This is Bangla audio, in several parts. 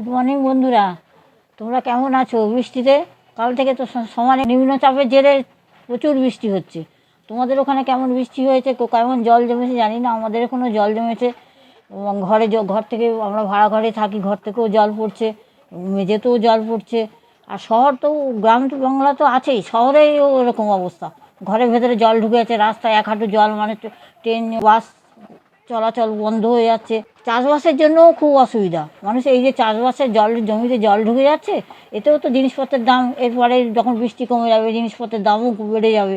গুড মর্নিং বন্ধুরা, তোমরা কেমন আছো? বৃষ্টিতে কাল থেকে তো সমানে নিম্নচাপের জেরে প্রচুর বৃষ্টি হচ্ছে। তোমাদের ওখানে কেমন বৃষ্টি হয়েছে, কেমন জল জমেছে জানি না। আমাদের এখানেও জল জমেছে। এবং ঘর থেকে, আমরা ভাড়া ঘরে থাকি, ঘর থেকেও জল পড়ছে, মেঝেতেও জল পড়ছে। আর শহর তো, গ্রাম তো বাংলা তো আছেই, শহরেও এরকম অবস্থা। ঘরের ভেতরে জল ঢুকে যাচ্ছে, রাস্তায় এক হাঁটু জল, মানে ট্রেন বাস চলাচল বন্ধ হয়ে যাচ্ছে। চাষবাসের জন্যও খুব অসুবিধা। মানুষ এই যে চাষবাসের জল, জমিতে জল ঢুকে যাচ্ছে, এতেও তো জিনিসপত্রের দাম, এরপরে যখন বৃষ্টি কমে যাবে জিনিসপত্রের দামও বেড়ে যাবে।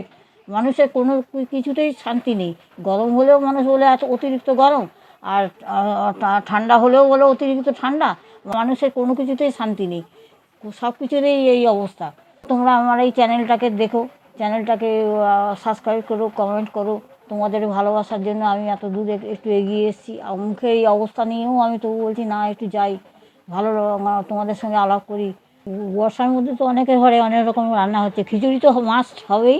মানুষের কোনো কিছুতেই শান্তি নেই। গরম হলেও মানুষ বলে এত অতিরিক্ত গরম, আর ঠান্ডা হলেও বলে অতিরিক্ত ঠান্ডা। মানুষের কোনো কিছুতেই শান্তি নেই, সব কিছুতেই এই অবস্থা। তোমরা আমার এই চ্যানেলটাকে দেখো, চ্যানেলটাকে সাবস্ক্রাইব করো, কমেন্ট করো। তোমাদের ভালোবাসার জন্য আমি এত দূর একটু এগিয়ে এসেছি। মুখে এই অবস্থা নিয়েও আমি তবু বলছি না, একটু যাই, ভালো তোমাদের সঙ্গে আলাপ করি। বর্ষার মধ্যে তো অনেকের ঘরে অনেক রকম রান্না হচ্ছে, খিচুড়ি তো মাস্ট হবেই।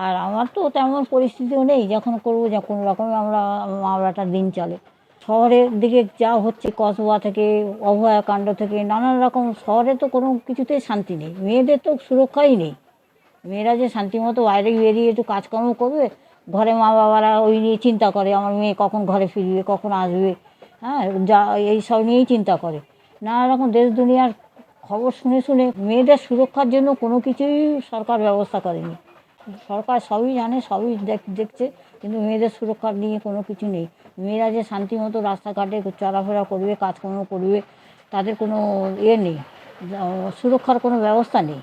আর আমার তো তেমন পরিস্থিতিও নেই, যখন করবো যে কোনো রকমে আমরা মা বেটার দিন চলে। শহরের দিকে যা হচ্ছে, কসবা থেকে, অভয়াকাণ্ড থেকে, নানান রকম, শহরে তো কোনো কিছুতেই শান্তি নেই। মেয়েদের তো সুরক্ষাই নেই। মেয়েরা যে শান্তিমতো বাইরে বেরিয়ে একটু কাজকর্ম করবে, ঘরে মা বাবারা ওই নিয়ে চিন্তা করে, আমার মেয়ে কখন ঘরে ফিরবে, কখন আসবে। হ্যাঁ, যা এই সব নিয়েই চিন্তা করে। নানা রকম দেশ দুনিয়ার খবর শুনে শুনে মেয়েদের সুরক্ষার জন্য কোনো কিছুই সরকার ব্যবস্থা করেনি। সরকার সবই জানে, সবই দেখছে, কিন্তু মেয়েদের সুরক্ষা নিয়ে কোনো কিছু নেই। মেয়েরা যে শান্তিমতো রাস্তাঘাটে চলাফেরা করবে, কাজকর্ম করবে, তাদের কোনো নেই, সুরক্ষার কোনো ব্যবস্থা নেই।